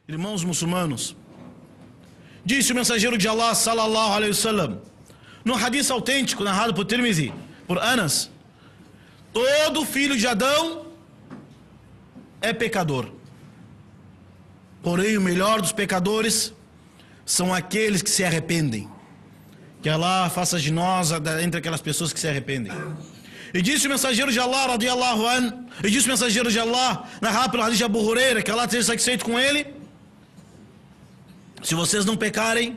Irmãos muçulmanos, disse o mensageiro de Allah sallallahu alaihi wasallam, no hadith autêntico narrado por Tirmizi, por Anas: todo filho de Adão é pecador, porém o melhor dos pecadores são aqueles que se arrependem. Que Allah faça de nós entre aquelas pessoas que se arrependem. E disse o mensageiro de Allah radiyallahu an, e disse o mensageiro de Allah narrado pelo hadith de Abu Huraira, que Allah esteja satisfeito com ele: se vocês não pecarem,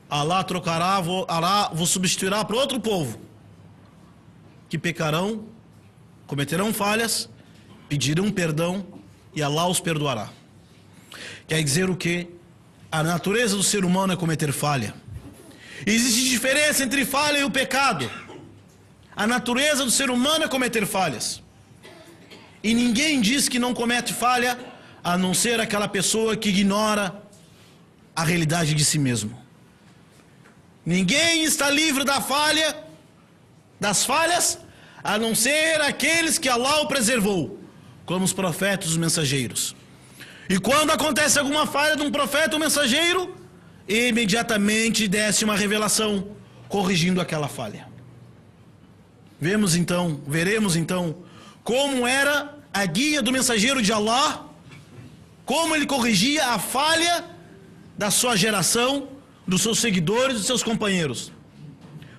Allah vos substituirá para outro povo que pecarão, cometerão falhas, pedirão perdão e Allah os perdoará. Quer dizer o que? A natureza do ser humano é cometer falha. Existe diferença entre falha e o pecado. A natureza do ser humano é cometer falhas. E ninguém diz que não comete falha, a não ser aquela pessoa que ignora a realidade de si mesmo. Ninguém está livre das falhas, a não ser aqueles que Allah o preservou, como os profetas e os mensageiros. E quando acontece alguma falha de um profeta ou mensageiro, imediatamente desce uma revelação corrigindo aquela falha. Veremos então como era a guia do mensageiro de Allah, como ele corrigia a falha da sua geração, dos seus seguidores, dos seus companheiros.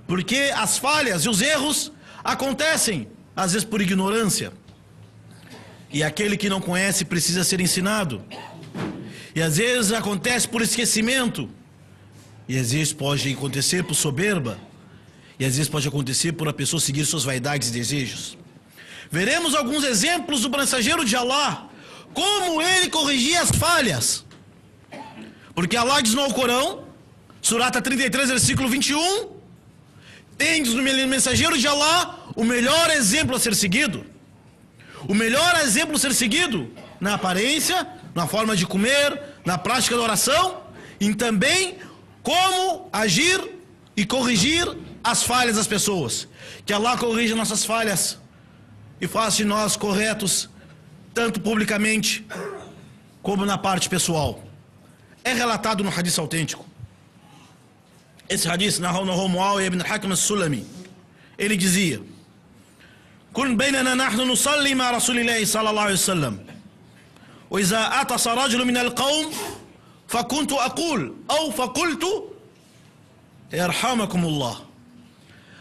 Porque as falhas e os erros acontecem, às vezes por ignorância. E aquele que não conhece precisa ser ensinado. E às vezes acontece por esquecimento. E às vezes pode acontecer por soberba. E às vezes pode acontecer por a pessoa seguir suas vaidades e desejos. Veremos alguns exemplos do mensageiro de Allah, como ele corrigia as falhas. Porque Allah diz no Alcorão, Surata 33, versículo 21, tendes no mensageiro de Allah o melhor exemplo a ser seguido. O melhor exemplo a ser seguido na aparência, na forma de comer, na prática da oração, e também como agir e corrigir as falhas das pessoas. Que Allah corrija nossas falhas e faça de nós corretos, tanto publicamente como na parte pessoal. É relatado no hadith autêntico. Esse hadith narrou Muawiyah ibn al-Hakim al-Sulami. Ele dizia: كن بيننا نحن نصلي مع رسول الله صلى الله عليه وسلم وإذا أعطس رجل من القوم فكنت أقول أو فقلت يرحمكم الله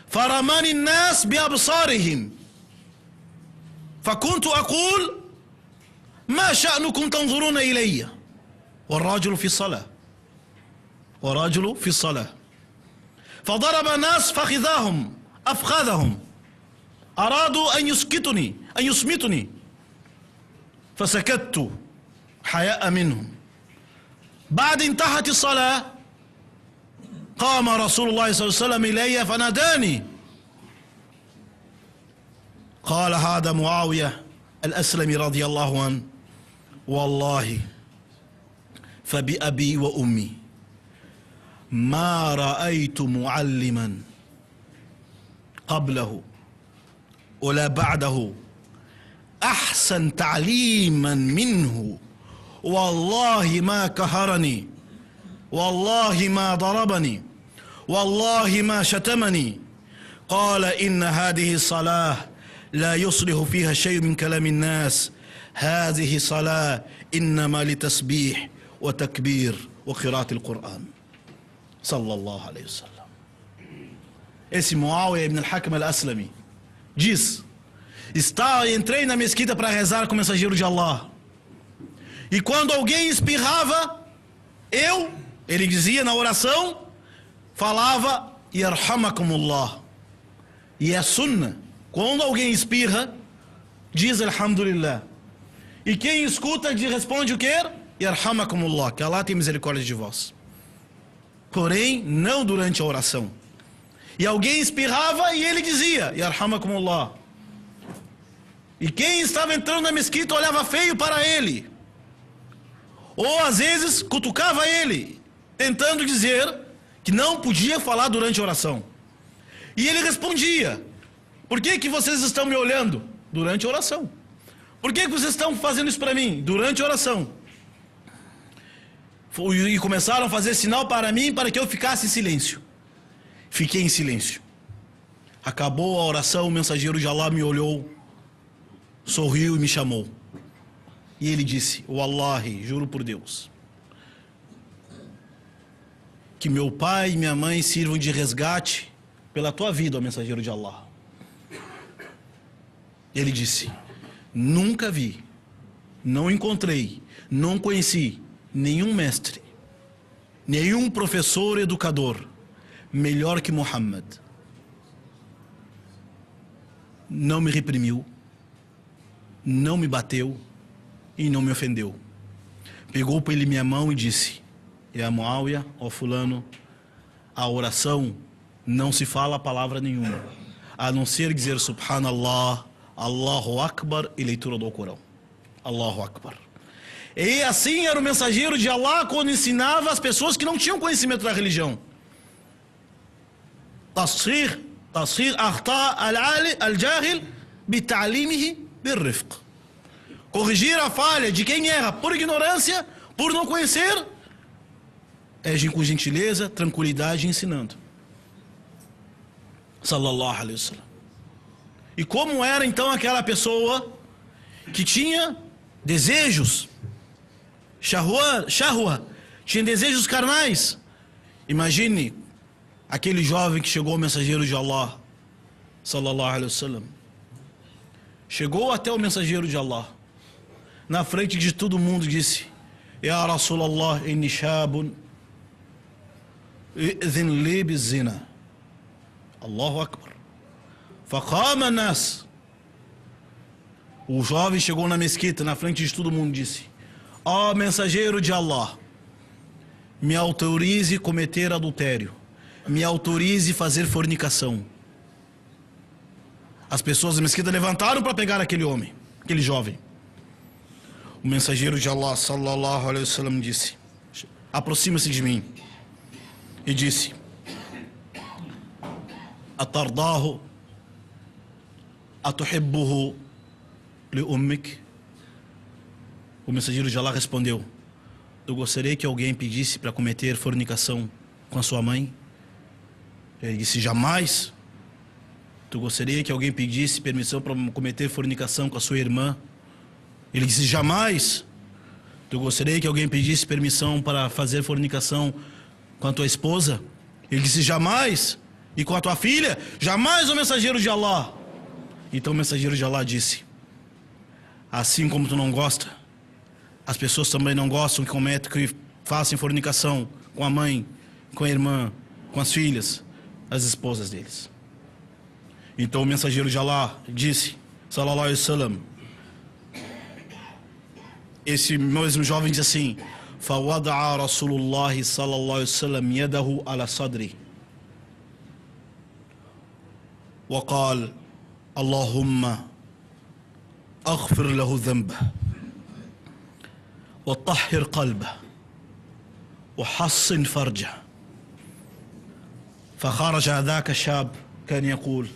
فرماني الناس بأبصارهم فكنت أقول ما شأنكم تنظرون إلي والرجل في الصلاة فضرب الناس أفخاذهم أرادوا أن يصمتني فسكت حياء منهم. بعد انتهت الصلاة قام رسول الله صلى الله عليه وسلم إلي فناداني قال هذا معاوية الأسلمي رضي الله عنه والله فبأبي وأمي ما رأيت معلما قبله ولا بعده أحسن تعليما منه والله ما كهرني والله ما ضربني والله ما شتمني. قال إن هذه الصلاة لا يصلح فيها شيء من كلام الناس هذه صلاة إنما لتسبيح وتكبير وقراءة القرآن صلى الله عليه وسلم. Esse Muawiyah ibn al-Hakim al-Aslami diz: entrei na mesquita para rezar com o mensageiro de Allah, e quando alguém espirrava, ele dizia na oração, falava Yarhamakumullah. E é sunnah, quando alguém espirra, diz Alhamdulillah, e quem escuta responde o que? Yarhamakumullah, que Allah tem misericórdia de vós. Porém, não durante a oração. E alguém espirrava e ele dizia Yarhamakumullah. E quem estava entrando na mesquita olhava feio para ele, ou às vezes cutucava ele, tentando dizer que não podia falar durante a oração. E ele respondia: por que vocês estão me olhando? Durante a oração. Por que vocês estão fazendo isso para mim? Durante a oração. E começaram a fazer sinal para mim para que eu ficasse em silêncio. Fiquei em silêncio. Acabou a oração, o mensageiro de Allah me olhou, sorriu e me chamou. E ele disse: Wallahi, juro por Deus, que meu pai e minha mãe sirvam de resgate pela tua vida, ó mensageiro de Allah. Ele disse: nunca vi, não encontrei, não conheci nenhum mestre, nenhum professor educador melhor que Muhammad. Não me reprimiu, não me bateu e não me ofendeu. Pegou por ele minha mão e disse: a Muawiyah, ó fulano, a oração não se fala palavra nenhuma, a não ser dizer Subhanallah, Allahu Akbar e leitura do Alcorão. Allahu Akbar. E assim era o mensageiro de Allah quando ensinava as pessoas que não tinham conhecimento da religião. Tasfir akhta al-jahil bita'limihi birrifq. Corrigir a falha de quem erra por ignorância, por não conhecer, é com gentileza, tranquilidade, ensinando. Sallallahu alaihi wasallam. E como era então aquela pessoa que tinha desejos, shahwa, tinha desejos carnais? Imagine aquele jovem que chegou ao mensageiro de Allah, sallallahu alaihi wasallam. Chegou até o mensageiro de Allah, na frente de todo mundo disse: Ya Rasulallah, inni shabun idhin li bizina. Allahu Akbar. Faqama nas. O jovem chegou na mesquita, na frente de todo mundo, disse: ó mensageiro de Allah, me autorize cometer adultério, me autorize fazer fornicação. As pessoas da mesquita levantaram para pegar aquele homem, aquele jovem. O mensageiro de Allah, sallallahu alaihi wasallam, disse: aproxima-se de mim. E disse: atardahu atuhibbuhu li ummik? O mensageiro de Allah respondeu: eu gostaria que alguém pedisse para cometer fornicação com a sua mãe? Ele disse: jamais. Tu gostaria que alguém pedisse permissão para cometer fornicação com a sua irmã? Ele disse: jamais. Tu gostaria que alguém pedisse permissão para fazer fornicação com a tua esposa? Ele disse: jamais. E com a tua filha? Jamais, o mensageiro de Allah. Então o mensageiro de Allah disse: assim como tu não gosta, as pessoas também não gostam que façam fornicação com a mãe, com a irmã, com as filhas, as esposas deles. Então o mensageiro de Allah disse, sallallahu alaihi wasallam, esse mesmo jovem diz assim: فَوَضَعَ رَسُولُ اللَّهِ صَلَّى اللَّهُ عَلَيْهِ وسلم يَدَهُ عَلَى صَدْرِهِ وقال اللهم أغفر له ذنبه وطهر قلبه وحصن فرجه. فخرج ذاك الشاب كان يقول: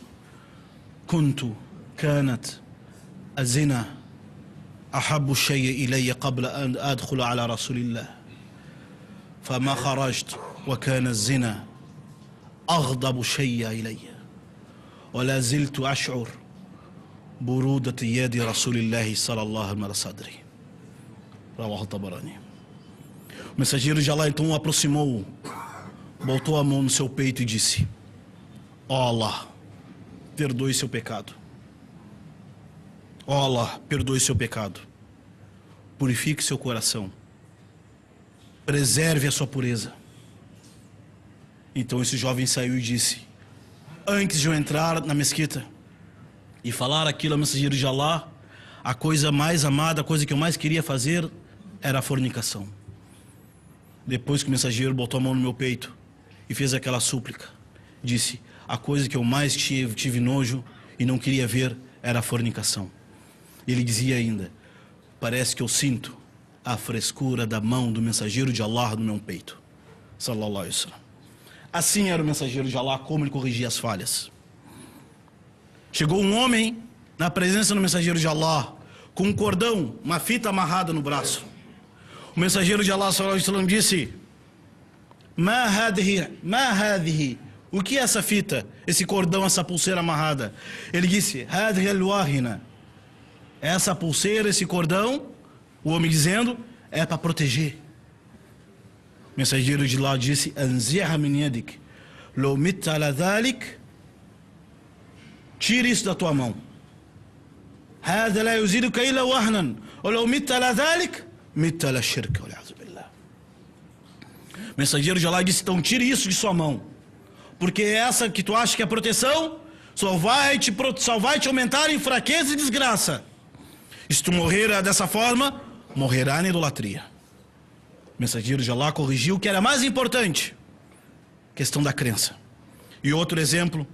كانت الزنا أحب الشيء إلي قبل أن أدخل على رسول الله، فما خرجت وكان الزنا أغضب الشيء إلي، ولا زلت أشعر برودة يد رسول الله صلى الله عليه وسلم على صدري. رواه الطبراني. O mensageiro de Allah então aproximou, botou a mão no seu peito e disse: ó Allah, perdoe seu pecado. Ó Allah, perdoe seu pecado. Purifique seu coração. Preserve a sua pureza. Então esse jovem saiu e disse: antes de eu entrar na mesquita e falar aquilo ao mensageiro de Allah, a coisa mais amada, a coisa que eu mais queria fazer era a fornicação. Depois que o mensageiro botou a mão no meu peito e fez aquela súplica, disse: a coisa que eu mais tive nojo e não queria ver era a fornicação. Ele dizia ainda: parece que eu sinto a frescura da mão do mensageiro de Allah no meu peito. Sallallahu alaihi wasallam. Assim era o mensageiro de Allah, como ele corrigia as falhas. Chegou um homem na presença do mensageiro de Allah com um cordão, uma fita amarrada no braço. O mensageiro de Allah sallallahu alaihi wasallam disse: Ma hadhihi. O que é essa fita? Esse cordão, essa pulseira amarrada? Ele disse: Hadhihi al-wahina. Essa pulseira, esse cordão, o homem dizendo, é para proteger. O mensageiro de Allah disse: Anziha min yadik. Law mitta ala dhalik. Tire isso da tua mão. Hada la yuziduka illa wahnan. Law mitta ala dhalik, mitta ala shirka. O mensageiro de Allah disse: então tire isso de sua mão, porque essa que tu acha que é proteção só vai te aumentar em fraqueza e desgraça. E se tu morrer dessa forma, morrerá na idolatria. O mensageiro de Allah corrigiu o que era mais importante, questão da crença. E outro exemplo,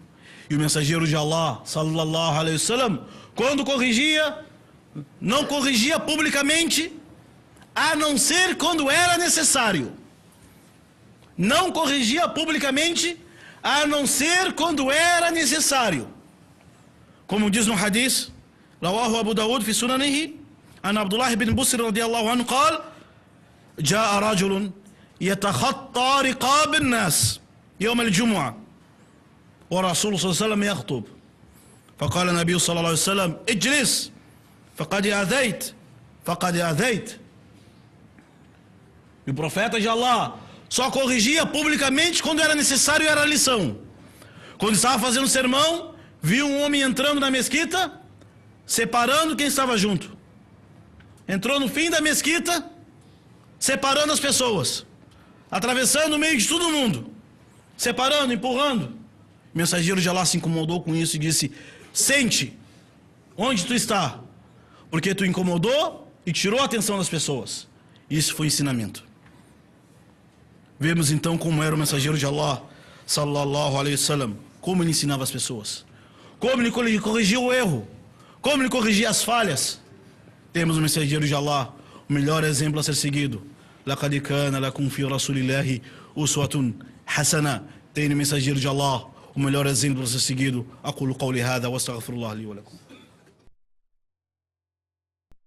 e o mensageiro de Allah sallallahu alaihi wasallam, quando corrigia, não corrigia publicamente, a não ser quando era necessário. Não corrigia publicamente, a não ser quando era necessário. Como diz no hadith, Rawahu Abu Dawud fi sunanihi, an Abdullah ibn Busr radiyallahu anhu قال جاء رجل يتخطى رقاب الناس يوم الجمعة ورسول صلى الله عليه وسلم يخطب فقال النبي صلى الله عليه وسلم اجلس فقد أذيت. E o profeta de Allah só corrigia publicamente quando era necessário e era lição. Quando estava fazendo sermão, viu um homem entrando na mesquita, separando quem estava junto. Entrou no fim da mesquita, separando as pessoas, atravessando o meio de todo mundo, separando, empurrando. O mensageiro de Allah se incomodou com isso e disse: sente onde tu está, porque tu incomodou e tirou a atenção das pessoas. Isso foi ensinamento. Vemos então como era o mensageiro de Allah sallallahu alaihi wasallam, como ele ensinava as pessoas, como ele corrigia o erro, como ele corrigia as falhas. Temos o mensageiro de Allah, o melhor exemplo a ser seguido. Laqad kana lakum fi rasulillahi uswatun hasana. Tem no mensageiro de Allah o melhor exemplo a ser seguido. Aqulu qawli hadha wa astaghfirullah li wa lakum.